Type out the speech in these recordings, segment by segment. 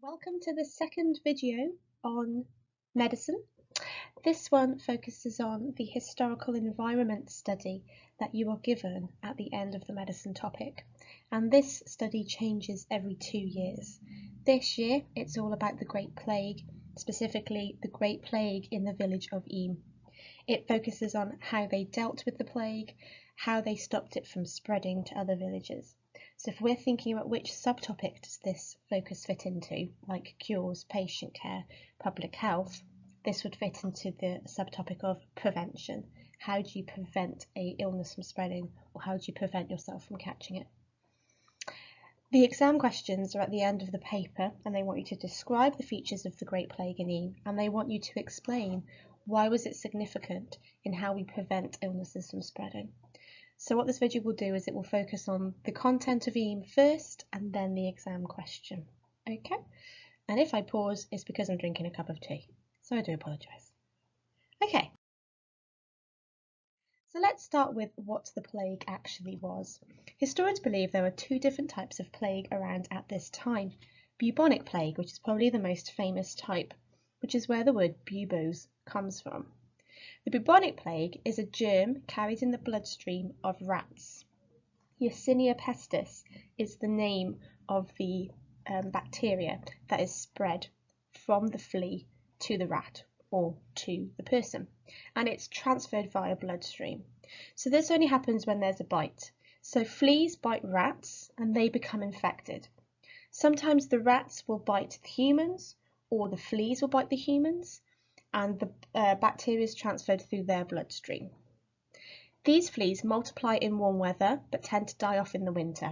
Welcome to the second video on medicine. This one focuses on the historical environment study that you are given at the end of the medicine topic. And this study changes every 2 years. This year, it's all about the Great Plague, specifically the Great Plague in the village of Eyam. It focuses on how they dealt with the plague, how they stopped it from spreading to other villages. So if we're thinking about which subtopic does this focus fit into, like cures, patient care, public health, this would fit into the subtopic of prevention. How do you prevent an illness from spreading, or how do you prevent yourself from catching it? The exam questions are at the end of the paper, and they want you to describe the features of the Great Plague in Eyam, and they want you to explain why was it significant in how we prevent illnesses from spreading. So what this video will do is it will focus on the content of Eyam first and then the exam question. Okay? And if I pause, it's because I'm drinking a cup of tea. So I do apologise. Okay. So let's start with what the plague actually was. Historians believe there were two different types of plague around at this time. Bubonic plague, which is probably the most famous type, which is where the word buboes comes from. The bubonic plague is a germ carried in the bloodstream of rats. Yersinia pestis is the name of the bacteria that is spread from the flea to the rat or to the person, and it's transferred via bloodstream. So this only happens when there's a bite. So fleas bite rats and they become infected. Sometimes the rats will bite the humans, or the fleas will bite the humans, and the bacteria is transferred through their bloodstream. These fleas multiply in warm weather but tend to die off in the winter.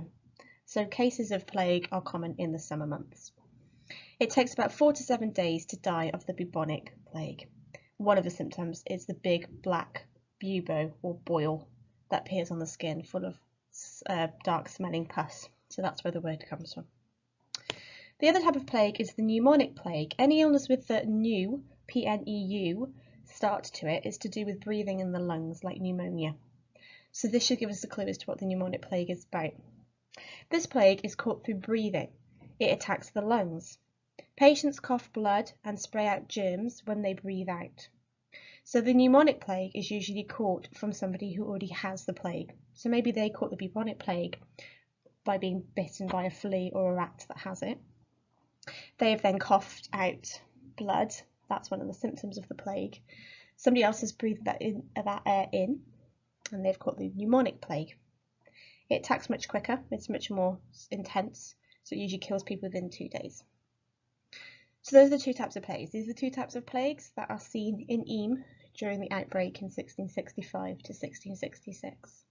So cases of plague are common in the summer months. It takes about 4 to 7 days to die of the bubonic plague. One of the symptoms is the big black bubo or boil that appears on the skin full of dark smelling pus. So that's where the word comes from. The other type of plague is the pneumonic plague. Any illness with the pneu, P-N-E-U, start to it is to do with breathing in the lungs, like pneumonia. So this should give us a clue as to what the pneumonic plague is about. This plague is caught through breathing. It attacks the lungs. Patients cough blood and spray out germs when they breathe out. So the pneumonic plague is usually caught from somebody who already has the plague. So maybe they caught the bubonic plague by being bitten by a flea or a rat that has it. They have then coughed out blood. That's one of the symptoms of the plague. Somebody else has breathed that air in, and they've caught the pneumonic plague. It attacks much quicker, it's much more intense, so it usually kills people within 2 days. So those are the two types of plagues. These are the two types of plagues that are seen in Eyam during the outbreak in 1665 to 1666.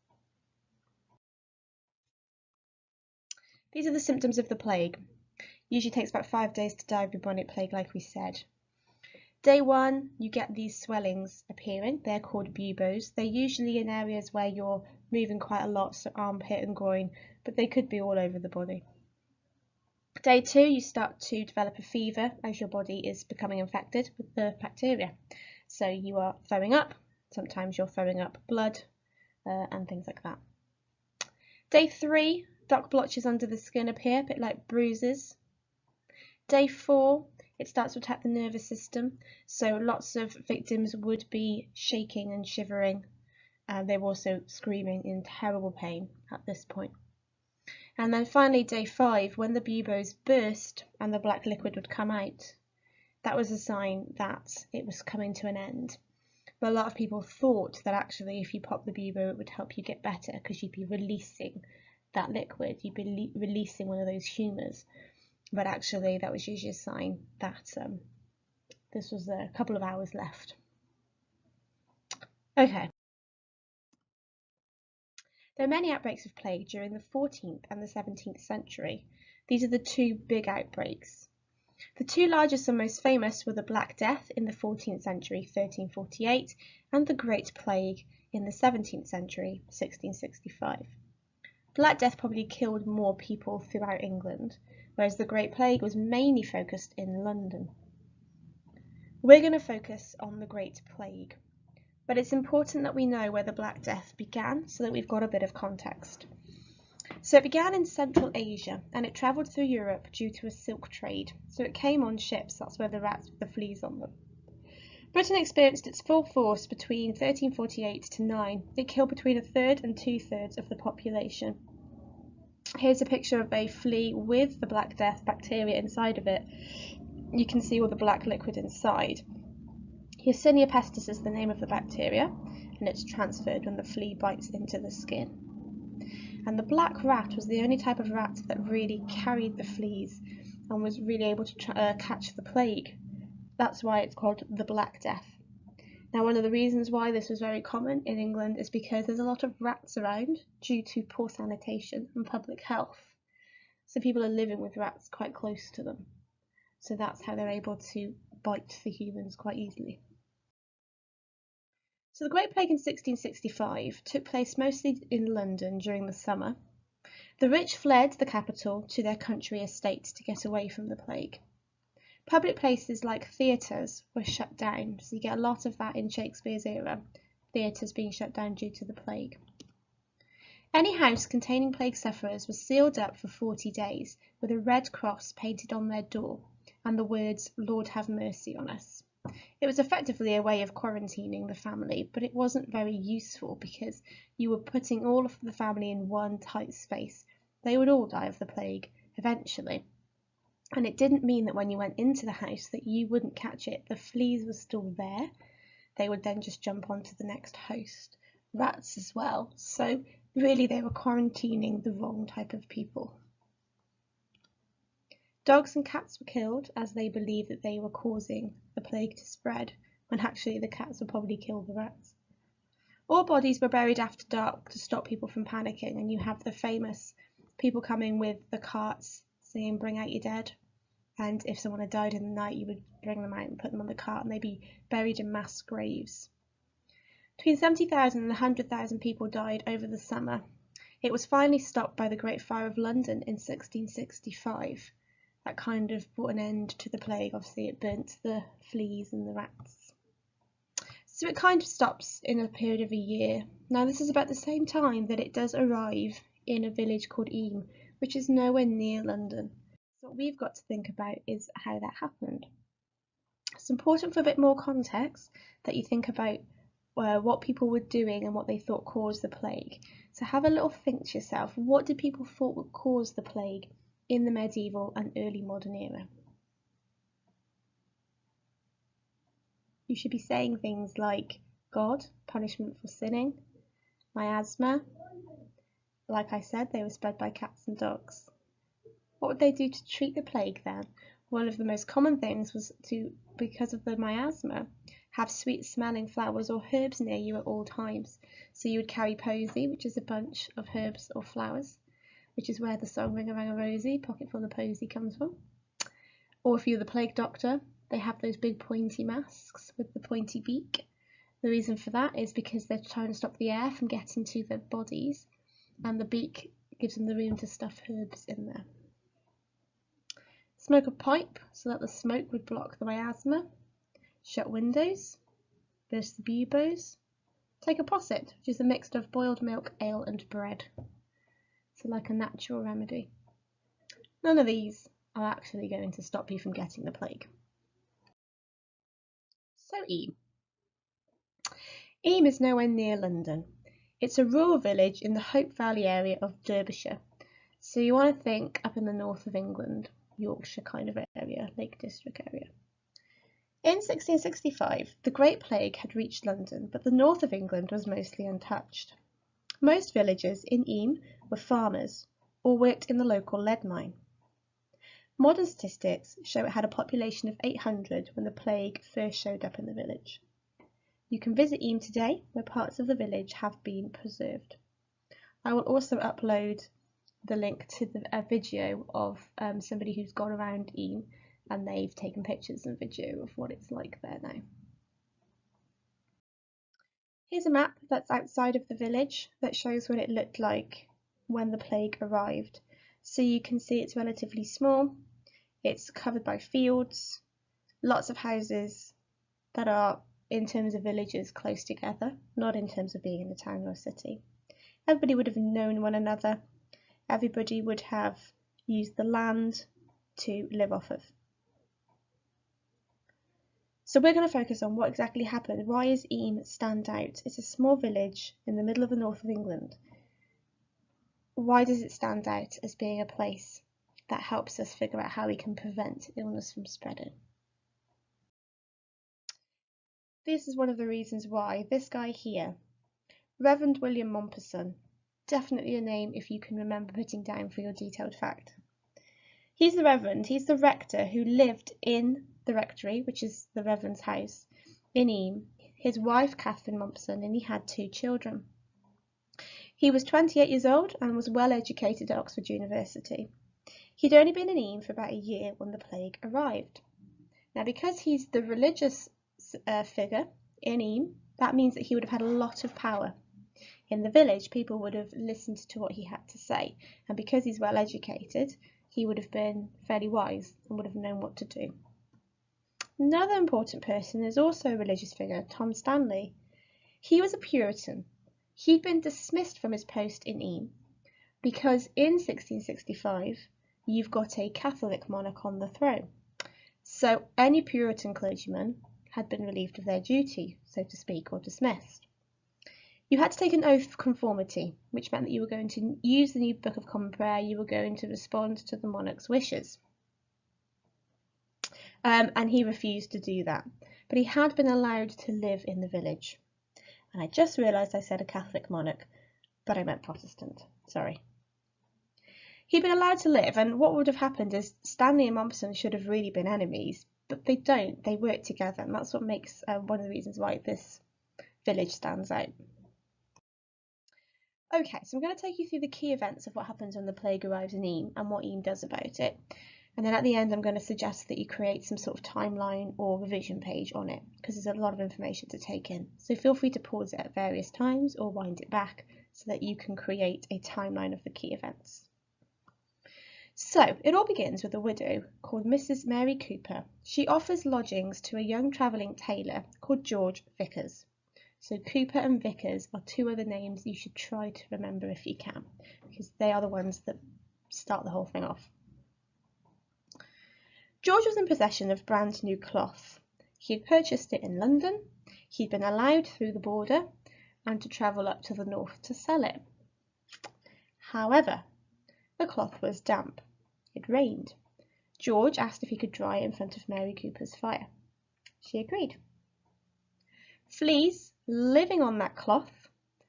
These are the symptoms of the plague. Usually takes about 5 days to die of bubonic plague, like we said. Day 1, you get these swellings appearing. They're called buboes. They're usually in areas where you're moving quite a lot, so armpit and groin, but they could be all over the body. Day 2, you start to develop a fever as your body is becoming infected with the bacteria. So you are throwing up. Sometimes you're throwing up blood and things like that. Day 3, dark blotches under the skin appear, a bit like bruises. Day 4, it starts to attack the nervous system, so lots of victims would be shaking and shivering. They were also screaming in terrible pain at this point. And then finally, day 5, when the buboes burst and the black liquid would come out, that was a sign that it was coming to an end. But a lot of people thought that actually if you pop the bubo, it would help you get better because you'd be releasing that liquid, you'd be releasing one of those humours. But actually that was usually a sign that this was a couple of hours left. Okay. There are many outbreaks of plague during the 14th and the 17th century. These are the two big outbreaks. The two largest and most famous were the Black Death in the 14th century, 1348, and the Great Plague in the 17th century, 1665. Black Death probably killed more people throughout England, whereas the Great Plague was mainly focused in London. We're going to focus on the Great Plague, but it's important that we know where the Black Death began so that we've got a bit of context. So it began in Central Asia and it travelled through Europe due to a silk trade. So it came on ships, that's where the rats with the fleas on them. Britain experienced its full force between 1348 to 9. It killed between a third and 2/3 of the population. Here's a picture of a flea with the Black Death bacteria inside of it. You can see all the black liquid inside. Yersinia pestis is the name of the bacteria, and it's transferred when the flea bites into the skin. And the black rat was the only type of rat that really carried the fleas and was really able to catch the plague. That's why it's called the Black Death. Now, one of the reasons why this was very common in England is because there's a lot of rats around due to poor sanitation and public health. So people are living with rats quite close to them. So that's how they're able to bite the humans quite easily. So the Great Plague in 1665 took place mostly in London during the summer. The rich fled the capital to their country estates to get away from the plague. Public places like theatres were shut down, so you get a lot of that in Shakespeare's era, theatres being shut down due to the plague. Any house containing plague sufferers was sealed up for 40 days with a red cross painted on their door and the words, "Lord have mercy on us." It was effectively a way of quarantining the family, but it wasn't very useful because you were putting all of the family in one tight space. They would all die of the plague eventually. And it didn't mean that when you went into the house that you wouldn't catch it. The fleas were still there. They would then just jump onto the next host. Rats as well. So really they were quarantining the wrong type of people. Dogs and cats were killed as they believed that they were causing the plague to spread, when actually the cats would probably kill the rats. All bodies were buried after dark to stop people from panicking, and you have the famous people coming with the carts saying, "Bring out your dead." And if someone had died in the night, you would bring them out and put them on the cart, and they'd be buried in mass graves. Between 70,000 and 100,000 people died over the summer. It was finally stopped by the Great Fire of London in 1665. That kind of brought an end to the plague. Obviously it burnt the fleas and the rats. So it kind of stops in a period of a year. Now this is about the same time that it does arrive in a village called Eyam, which is nowhere near London. So what we've got to think about is how that happened. It's important for a bit more context that you think about what people were doing and what they thought caused the plague. So have a little think to yourself, what did people thought would cause the plague in the medieval and early modern era? You should be saying things like God, punishment for sinning, miasma. Like I said, they were spread by cats and dogs. What would they do to treat the plague then? One of the most common things was to, because of the miasma, have sweet smelling flowers or herbs near you at all times. So you would carry posy, which is a bunch of herbs or flowers, which is where the song "Ring Around a Rosie," pocket full of posy comes from. Or if you're the plague doctor, they have those big pointy masks with the pointy beak. The reason for that is because they're trying to stop the air from getting to their bodies, and the beak gives them the room to stuff herbs in there. Smoke a pipe so that the smoke would block the miasma. Shut windows. Burst the buboes. Take a posset, which is a mix of boiled milk, ale and bread. So like a natural remedy. None of these are actually going to stop you from getting the plague. So Eyam. Eyam is nowhere near London. It's a rural village in the Hope Valley area of Derbyshire. So you want to think up in the north of England, Yorkshire kind of area, Lake District area. In 1665, the Great Plague had reached London, but the north of England was mostly untouched. Most villagers in Eyam were farmers or worked in the local lead mine. Modern statistics show it had a population of 800 when the plague first showed up in the village. You can visit Eyam today, where parts of the village have been preserved. I will also upload the link to a video of somebody who's gone around Eyam, and they've taken pictures and video of what it's like there now. Here's a map that's outside of the village that shows what it looked like when the plague arrived. So you can see it's relatively small. It's covered by fields, lots of houses that are, in terms of villages, close together, not in terms of being in a town or a city. Everybody would have known one another, everybody would have used the land to live off of. So we're going to focus on what exactly happened. Why does Eyam stand out? It's a small village in the middle of the north of England. Why does it stand out as being a place that helps us figure out how we can prevent illness from spreading? This is one of the reasons why. This guy here, Reverend William Mompesson, definitely a name if you can remember putting down for your detailed fact. He's the Reverend, he's the rector who lived in the rectory, which is the Reverend's house, in Eyam, his wife Catherine Mompesson, and he had 2 children. He was 28 years old and was well educated at Oxford University. He'd only been in Eyam for about a year when the plague arrived. Now, because he's the religious figure in Eyam, that means that he would have had a lot of power. In the village, people would have listened to what he had to say, and because he's well educated, he would have been fairly wise and would have known what to do. Another important person is also a religious figure, Tom Stanley. He was a Puritan. He'd been dismissed from his post in Eyam because in 1665 you've got a Catholic monarch on the throne. So any Puritan clergyman had been relieved of their duty, so to speak, or dismissed. You had to take an oath of conformity, which meant that you were going to use the new Book of Common Prayer, you were going to respond to the monarch's wishes. And he refused to do that, but he had been allowed to live in the village. And I just realised I said a Catholic monarch, but I meant Protestant, sorry. He'd been allowed to live, and what would have happened is Stanley and Mompesson should have really been enemies, but they don't, they work together, and that's what makes one of the reasons why this village stands out. Okay, so I'm going to take you through the key events of what happens when the plague arrives in Eyam and what Eyam does about it. And then at the end, I'm going to suggest that you create some sort of timeline or revision page on it, because there's a lot of information to take in. So feel free to pause it at various times or wind it back so that you can create a timeline of the key events. So it all begins with a widow called Mrs. Mary Cooper. She offers lodgings to a young travelling tailor called George Vickers. So Cooper and Vickers are 2 other names you should try to remember if you can, because they are the ones that start the whole thing off. George was in possession of brand new cloth. He had purchased it in London, he'd been allowed through the border and to travel up to the north to sell it. However, the cloth was damp. It rained. George asked if he could dry it in front of Mary Cooper's fire. She agreed. Fleas living on that cloth,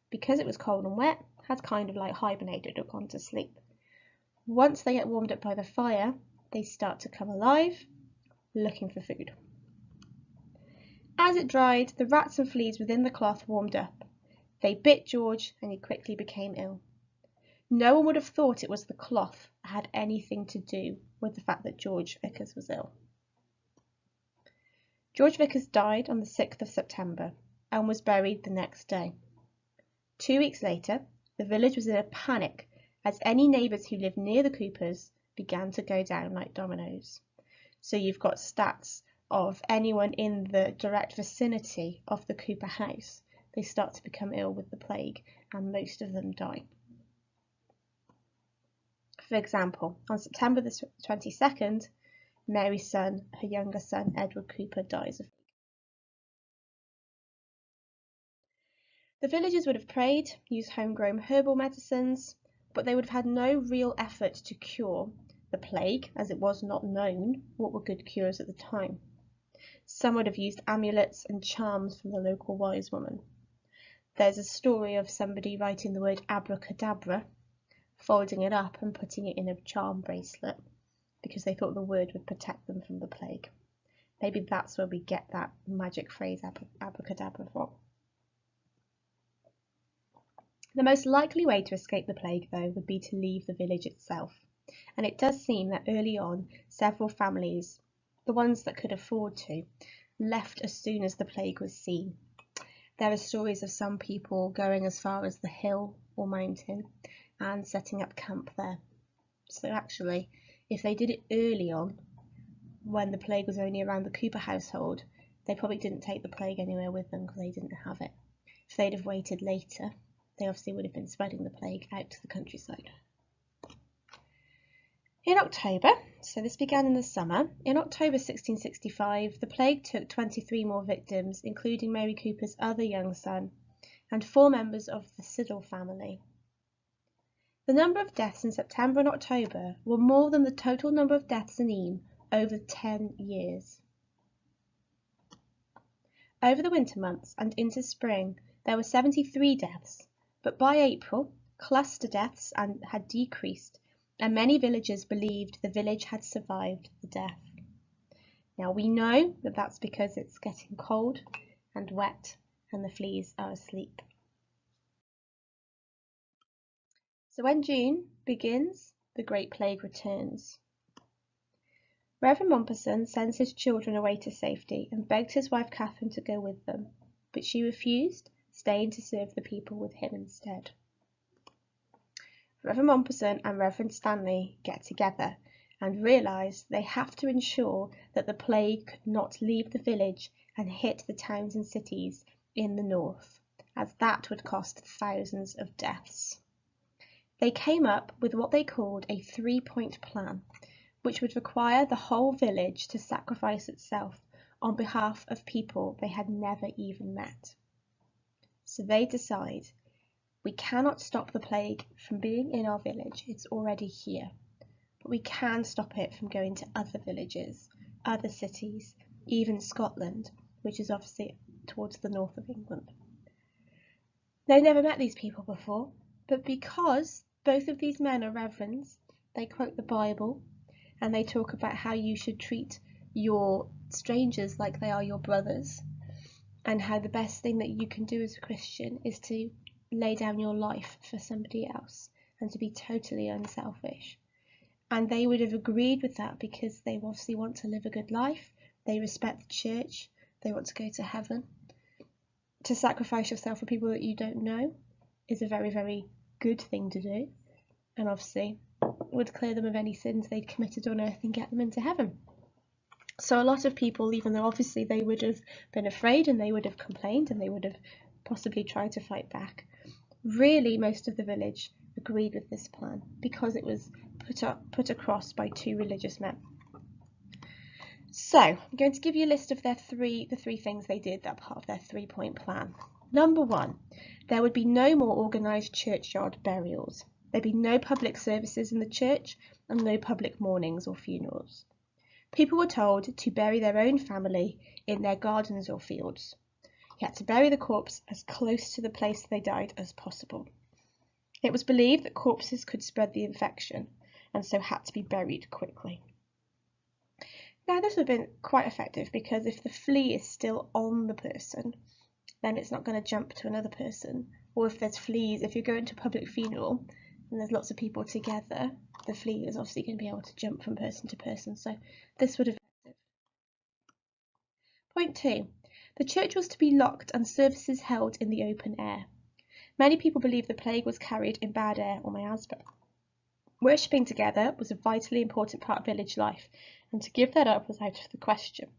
because it was cold and wet, had kind of like hibernated or gone to sleep. Once they get warmed up by the fire, they start to come alive, looking for food. As it dried, the rats and fleas within the cloth warmed up. They bit George and he quickly became ill. No one would have thought it was the cloth that had anything to do with the fact that George Vickers was ill. George Vickers died on the 6th of September and was buried the next day. 2 weeks later, the village was in a panic as any neighbours who lived near the Coopers began to go down like dominoes. So you've got stats of anyone in the direct vicinity of the Cooper house. They start to become ill with the plague and most of them die. For example, on September the 22nd, Mary's son, her younger son, Edward Cooper, dies of plague. The villagers would have prayed, used homegrown herbal medicines, but they would have had no real effort to cure the plague, as it was not known what were good cures at the time. Some would have used amulets and charms from the local wise woman. There's a story of somebody writing the word abracadabra, folding it up and putting it in a charm bracelet because they thought the word would protect them from the plague. Maybe that's where we get that magic phrase abracadabra from. The most likely way to escape the plague, though, would be to leave the village itself. And it does seem that early on, several families, the ones that could afford to, left as soon as the plague was seen. There are stories of some people going as far as the hill or mountain and setting up camp there. So actually, if they did it early on, when the plague was only around the Cooper household, they probably didn't take the plague anywhere with them because they didn't have it. If they'd have waited later, they obviously would have been spreading the plague out to the countryside. In October, so this began in the summer, in October 1665, the plague took 23 more victims, including Mary Cooper's other young son and 4 members of the Siddle family. The number of deaths in September and October were more than the total number of deaths in Eyam over 10 years. Over the winter months and into spring, there were 73 deaths, but by April, cluster deaths had decreased, and many villagers believed the village had survived the death. Now we know that that's because it's getting cold and wet and the fleas are asleep. So when June begins, the Great Plague returns. Reverend Mompesson sends his children away to safety and begged his wife Catherine to go with them, but she refused, staying to serve the people with him instead. Reverend Mompesson and Reverend Stanley get together and realise they have to ensure that the plague could not leave the village and hit the towns and cities in the north, as that would cost thousands of deaths. They came up with what they called a 3-point plan, which would require the whole village to sacrifice itself on behalf of people they had never even met. So they decide, we cannot stop the plague from being in our village, it's already here, but we can stop it from going to other villages, other cities, even Scotland, which is obviously towards the north of England. They never met these people before, but because both of these men are reverends, they quote the Bible and they talk about how you should treat your strangers like they are your brothers, and how the best thing that you can do as a Christian is to lay down your life for somebody else and to be totally unselfish. And they would have agreed with that because they obviously want to live a good life, they respect the church, they want to go to heaven. To sacrifice yourself for people that you don't know is a very, very good thing to do, and obviously would clear them of any sins they'd committed on earth and get them into heaven. So a lot of people, even though obviously they would have been afraid and they would have complained and they would have possibly tried to fight back, really most of the village agreed with this plan because it was put across by 2 religious men. So I'm going to give you a list of the three things they did that part of their 3-point plan. Number 1, there would be no more organised churchyard burials. There'd be no public services in the church and no public mournings or funerals. People were told to bury their own family in their gardens or fields. You had to bury the corpse as close to the place they died as possible. It was believed that corpses could spread the infection and so had to be buried quickly. Now this would have been quite effective because if the flea is still on the person, then it's not going to jump to another person. Or if there's fleas, if you're going to a public funeral and there's lots of people together, the flea is obviously going to be able to jump from person to person. So this would have been effective. Point 2. The church was to be locked and services held in the open air. Many people believed the plague was carried in bad air or miasma. Worshipping together was a vitally important part of village life, and to give that up was out of the question.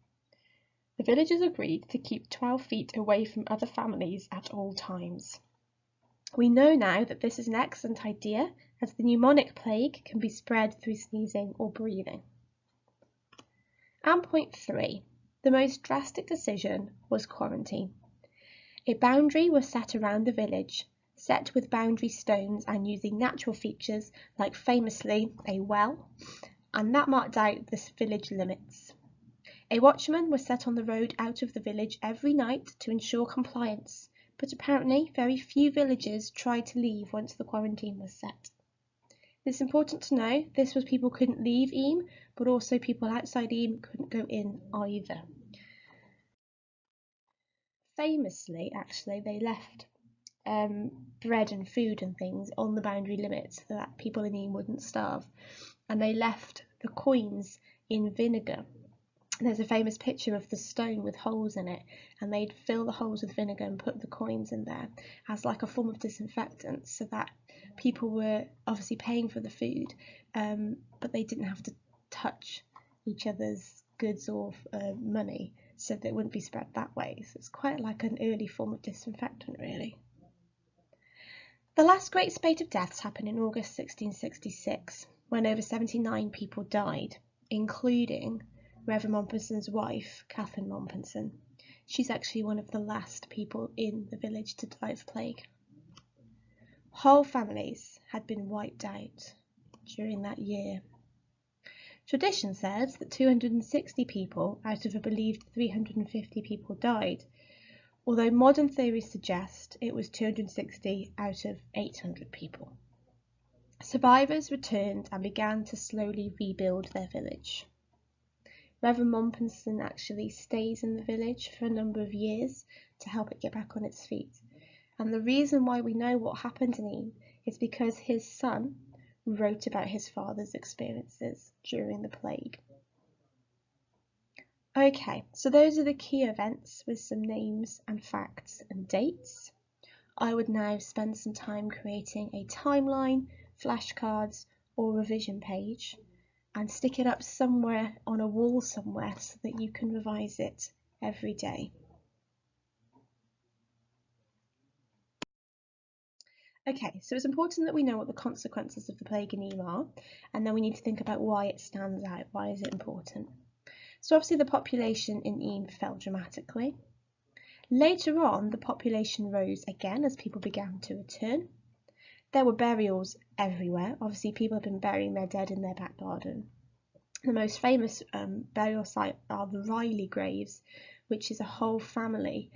The villagers agreed to keep 12 feet away from other families at all times. We know now that this is an excellent idea, as the pneumonic plague can be spread through sneezing or breathing. And point 3, the most drastic decision was quarantine. A boundary was set around the village, set with boundary stones and using natural features like famously a well, and that marked out the village limits. A watchman was set on the road out of the village every night to ensure compliance, but apparently very few villagers tried to leave once the quarantine was set. It's important to know this was people couldn't leave Eyam, but also people outside Eyam couldn't go in either. Famously, actually, they left bread and food and things on the boundary limits so that people in Eyam wouldn't starve, and they left the coins in vinegar. There's a famous picture of the stone with holes in it, and they'd fill the holes with vinegar and put the coins in there as like a form of disinfectant, so that people were obviously paying for the food, but they didn't have to touch each other's goods or money, so that it wouldn't be spread that way. So it's quite like an early form of disinfectant, really. The last great spate of deaths happened in August 1666. when over 79 people died, including Reverend Mompinson's wife, Catherine Mompinson. She's actually one of the last people in the village to die of plague. Whole families had been wiped out during that year. Tradition says that 260 people out of a believed 350 people died, although modern theories suggest it was 260 out of 800 people. Survivors returned and began to slowly rebuild their village. Reverend Mompinson actually stays in the village for a number of years to help it get back on its feet. And the reason why we know what happened to Eyam is because his son wrote about his father's experiences during the plague. Okay, so those are the key events with some names and facts and dates. I would now spend some time creating a timeline, flashcards or revision page and stick it up somewhere on a wall somewhere so that you can revise it every day. Okay, so it's important that we know what the consequences of the plague in Eyam are, and then we need to think about why it stands out. Why is it important? So obviously the population in Eyam fell dramatically. Later on, the population rose again as people began to return. There were burials everywhere. Obviously, people have been burying their dead in their back garden. The most famous burial site are the Riley graves, which is a whole family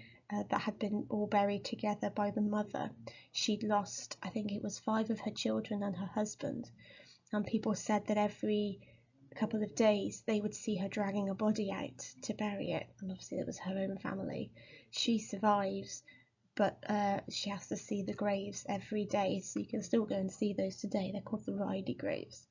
that had been all buried together by the mother. She'd lost, I think it was 5 of her children and her husband, and people said that every couple of days they would see her dragging a body out to bury it, and obviously it was her own family. She survives, but she has to see the graves every day, so you can still go and see those today. They're called the Riley graves.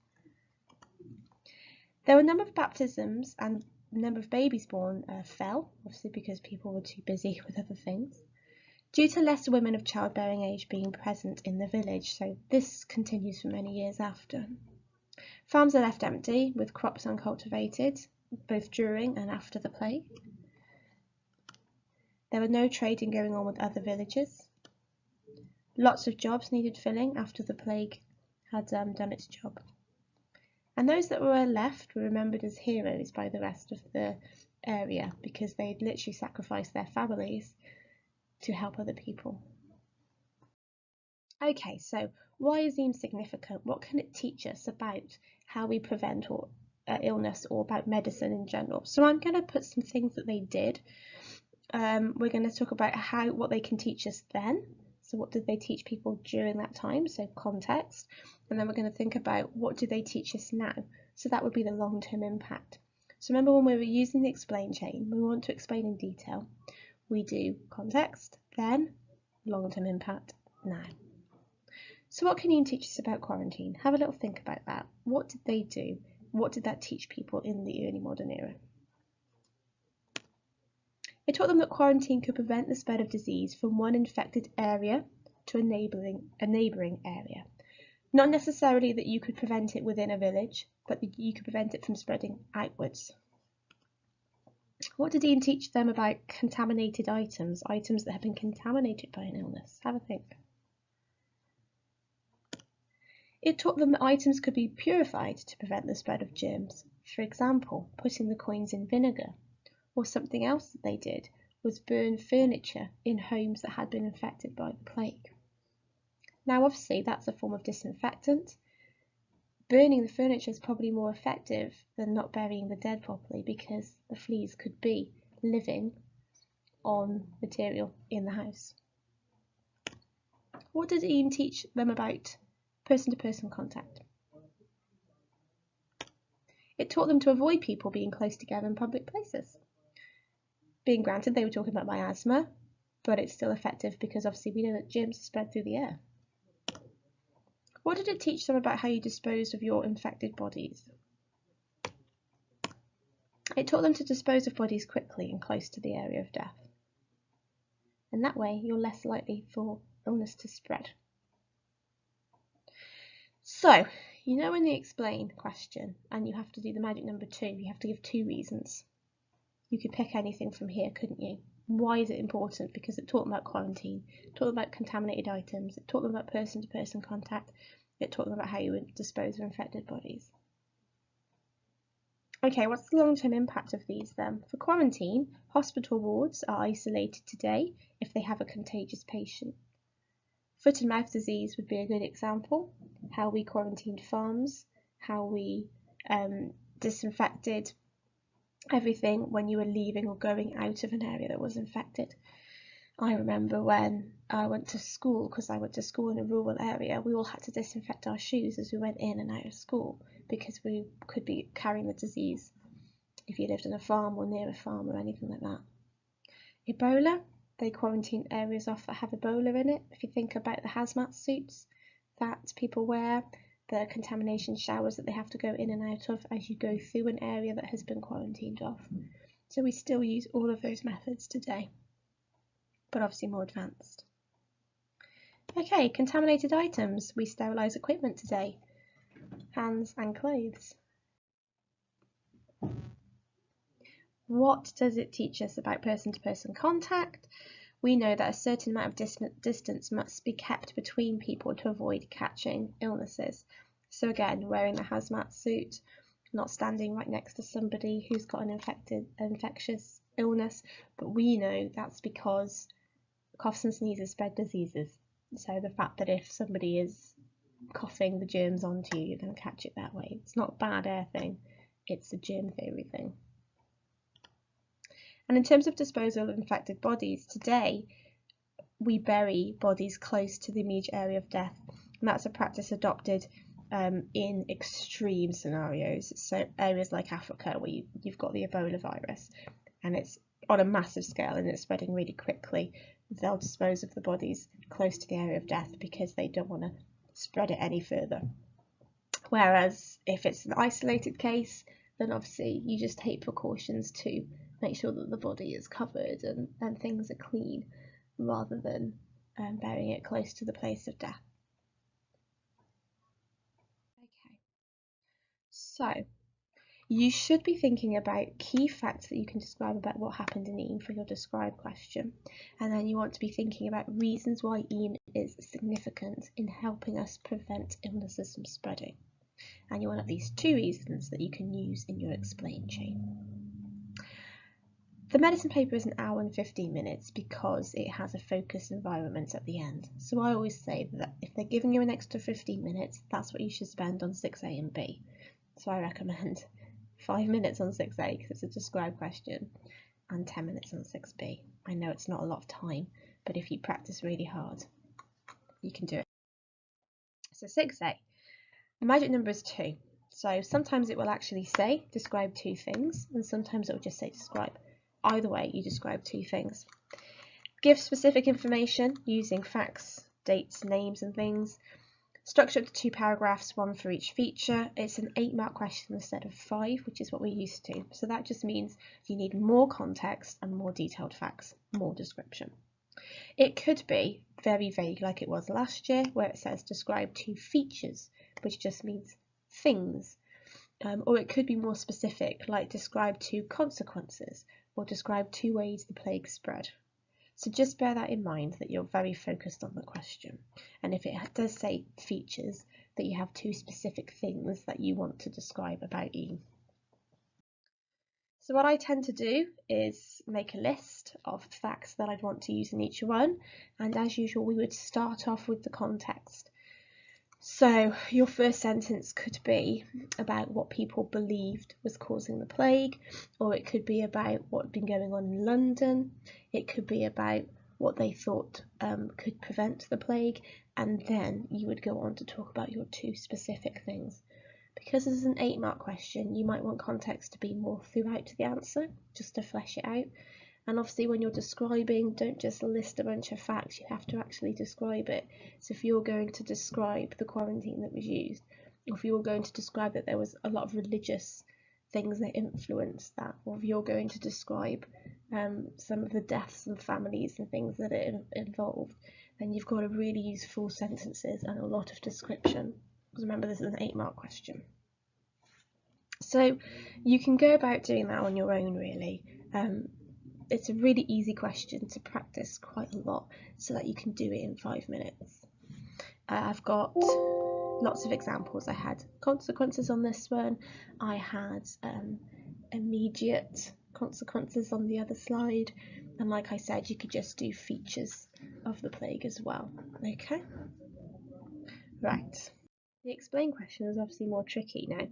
There were a number of baptisms and the number of babies born fell, obviously because people were too busy with other things, due to less women of childbearing age being present in the village, so this continues for many years after. Farms are left empty, with crops uncultivated, both during and after the plague. There was no trading going on with other villages. Lots of jobs needed filling after the plague had done its job. And those that were left were remembered as heroes by the rest of the area because they'd literally sacrificed their families to help other people. Okay, so why is Eyam significant? What can it teach us about how we prevent illness or about medicine in general? So I'm going to put some things that they did. We're going to talk about what they can teach us then. So what did they teach people during that time? So context. And then we're going to think about what do they teach us now? So that would be the long-term impact. So remember when we were using the explain chain, we want to explain in detail. We do context, then long-term impact, now. So what can Eyam teach us about quarantine? Have a little think about that. What did they do? What did that teach people in the early modern era? It taught them that quarantine could prevent the spread of disease from one infected area to a neighbouring area. Not necessarily that you could prevent it within a village, but that you could prevent it from spreading outwards. What did Eyam teach them about contaminated items, items that have been contaminated by an illness? Have a think. It taught them that items could be purified to prevent the spread of germs. For example, putting the coins in vinegar. Or something else that they did was burn furniture in homes that had been infected by the plague. Now obviously that's a form of disinfectant. Burning the furniture is probably more effective than not burying the dead properly because the fleas could be living on material in the house. What did Eyam teach them about person-to-person contact? It taught them to avoid people being close together in public places. Being granted they were talking about miasma, but it's still effective because obviously we know that germs are spread through the air. What did it teach them about how you disposed of your infected bodies? It taught them to dispose of bodies quickly and close to the area of death. And that way you're less likely for illness to spread. So, you know in the explain question, and you have to do the magic number 2, you have to give 2 reasons. You could pick anything from here, couldn't you? Why is it important? Because it taught them about quarantine, it taught them about contaminated items, it taught them about person-to-person contact, it taught them about how you would dispose of infected bodies. Okay, what's the long-term impact of these then? For quarantine, hospital wards are isolated today if they have a contagious patient. Foot and mouth disease would be a good example, how we quarantined farms, how we disinfected everything when you were leaving or going out of an area that was infected. I remember when I went to school, because I went to school in a rural area, we all had to disinfect our shoes as we went in and out of school because we could be carrying the disease if you lived on a farm or near a farm or anything like that. Ebola, they quarantine areas off that have Ebola in it. If you think about the hazmat suits that people wear, the contamination showers that they have to go in and out of as you go through an area that has been quarantined off. So we still use all of those methods today, but obviously more advanced. Okay, contaminated items. We sterilise equipment today, hands and clothes. What does it teach us about person-to-person contact? We know that a certain amount of distance must be kept between people to avoid catching illnesses. So again, wearing the hazmat suit, not standing right next to somebody who's got an infectious illness, but we know that's because coughs and sneezes spread diseases. So the fact that if somebody is coughing the germs onto you, you're going to catch it that way. It's not a bad air thing, it's a germ theory thing. And in terms of disposal of infected bodies, today we bury bodies close to the immediate area of death, and that's a practice adopted in extreme scenarios. So areas like Africa where you've got the Ebola virus and it's on a massive scale and it's spreading really quickly, they'll dispose of the bodies close to the area of death because they don't want to spread it any further. Whereas if it's an isolated case, then obviously you just take precautions to make sure that the body is covered and things are clean, rather than burying it close to the place of death. Okay, so you should be thinking about key facts that you can describe about what happened in Eyam for your describe question, and then you want to be thinking about reasons why Eyam is significant in helping us prevent illnesses from spreading, and you want at least 2 reasons that you can use in your explain chain. The medicine paper is 1 hour and 15 minutes because it has a focused environment at the end. So I always say that if they're giving you an extra 15 minutes, that's what you should spend on 6A and B. So I recommend 5 minutes on 6A because it's a describe question, and 10 minutes on 6B. I know it's not a lot of time, but if you practice really hard, you can do it. So 6A, the magic number is 2. So sometimes it will actually say describe 2 things, and sometimes it will just say describe. Either way, you describe 2 things. Give specific information using facts, dates, names and things. Structure up to 2 paragraphs, 1 for each feature. It's an 8-mark question instead of 5, which is what we're used to. So that just means you need more context and more detailed facts, more description. It could be very vague like it was last year, where it says describe 2 features, which just means things. Or it could be more specific, like describe 2 consequences, or describe 2 ways the plague spread. So just bear that in mind, that you're very focused on the question. And if it does say features, that you have 2 specific things that you want to describe about Eyam. So what I tend to do is make a list of facts that I'd want to use in each one. And as usual, we would start off with the context. So your first sentence could be about what people believed was causing the plague, or it could be about what had been going on in London. It could be about what they thought could prevent the plague, and then you would go on to talk about your 2 specific things. Because this is an 8-mark question, you might want context to be more throughout the answer, just to flesh it out. And obviously when you're describing, don't just list a bunch of facts, you have to actually describe it. So if you're going to describe the quarantine that was used, or if you're going to describe that there was a lot of religious things that influenced that, or if you're going to describe some of the deaths and families and things that it involved, then you've got to really use full sentences and a lot of description. Because remember, this is an 8-mark question. So you can go about doing that on your own, really. It's a really easy question to practice quite a lot so that you can do it in 5 minutes. I've got lots of examples. I had consequences on this one, I had immediate consequences on the other slide, and like I said, you could just do features of the plague as well. Okay, right. The explain question is obviously more tricky now.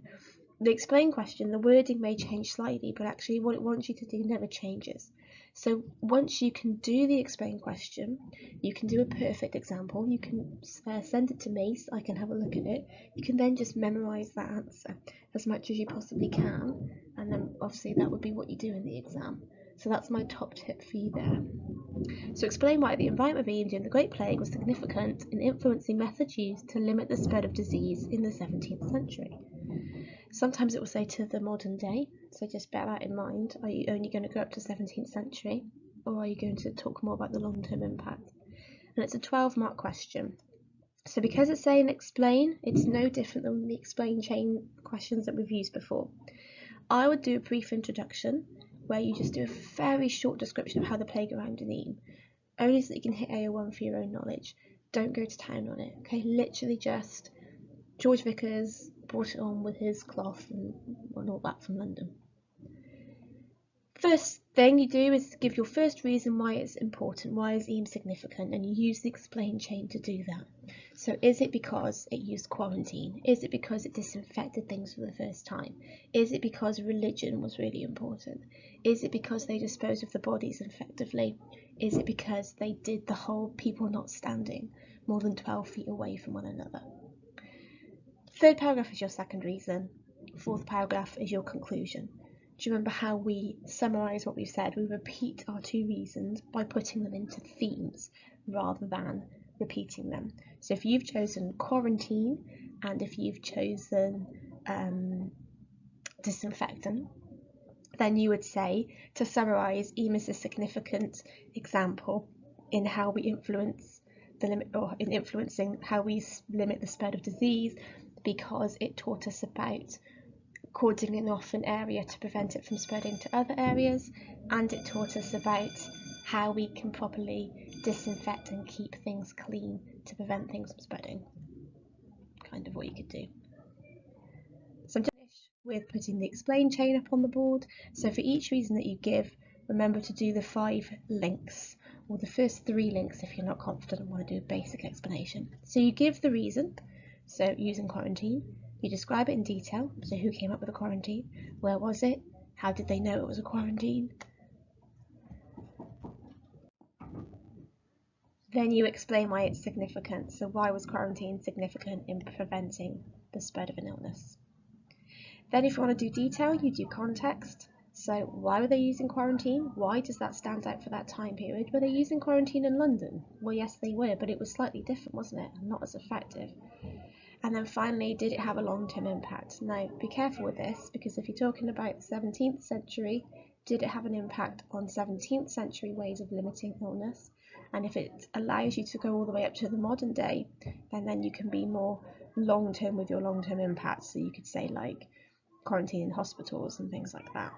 The explain question, the wording may change slightly, but actually what it wants you to do never changes. So once you can do the explain question, you can do a perfect example, you can send it to me so I can have a look at it. You can then just memorise that answer as much as you possibly can, and then obviously that would be what you do in the exam. So that's my top tip for you there. So explain why the environment of Eyam during the Great Plague was significant in influencing methods used to limit the spread of disease in the 17th century. Sometimes it will say to the modern day, so just bear that in mind. Are you only going to go up to 17th century, or are you going to talk more about the long-term impact? And it's a 12-mark question. So because it's saying explain, it's no different than the explain chain questions that we've used before. I would do a brief introduction where you just do a very short description of how the plague around in Eyam, only so that you can hit AO1 for your own knowledge. Don't go to town on it, okay? Literally just George Vickers brought it on with his cloth and all that from London. First thing you do is give your first reason why it's important, why is Eyam significant, and you use the explain chain to do that. So is it because it used quarantine? Is it because it disinfected things for the first time? Is it because religion was really important? Is it because they disposed of the bodies effectively? Is it because they did the whole people not standing more than 12 feet away from one another? Third paragraph is your second reason. Fourth paragraph is your conclusion. Do you remember how we summarise what we've said? We repeat our two reasons by putting them into themes rather than repeating them. So if you've chosen quarantine and if you've chosen disinfectant, then you would say, to summarise, Eyam is a significant example in how we influence the limit, or in influencing how we limit the spread of disease, because it taught us about cordoning off an area to prevent it from spreading to other areas, and it taught us about how we can properly disinfect and keep things clean to prevent things from spreading. Kind of what you could do. So I'm finished with putting the explain chain up on the board. So for each reason that you give, remember to do the 5 links, or the first 3 links if you're not confident and want to do a basic explanation. So you give the reason, so using quarantine. You describe it in detail, so who came up with the quarantine, where was it, how did they know it was a quarantine. Then you explain why it's significant, so why was quarantine significant in preventing the spread of an illness. Then if you want to do detail, you do context, so why were they using quarantine, why does that stand out for that time period. Were they using quarantine in London? Well, yes they were, but it was slightly different, wasn't it, and not as effective. And then finally, did it have a long-term impact? Now, be careful with this, because if you're talking about the 17th century, did it have an impact on 17th century ways of limiting illness? And if it allows you to go all the way up to the modern day, then you can be more long-term with your long-term impact. So you could say like quarantine in hospitals and things like that.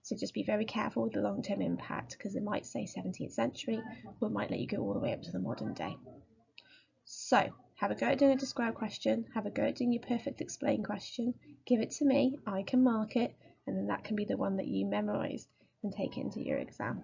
So just be very careful with the long-term impact, because it might say 17th century, but it might let you go all the way up to the modern day. So have a go at doing a describe question, have a go at doing your perfect explain question, give it to me, I can mark it, and then that can be the one that you memorise and take into your exam.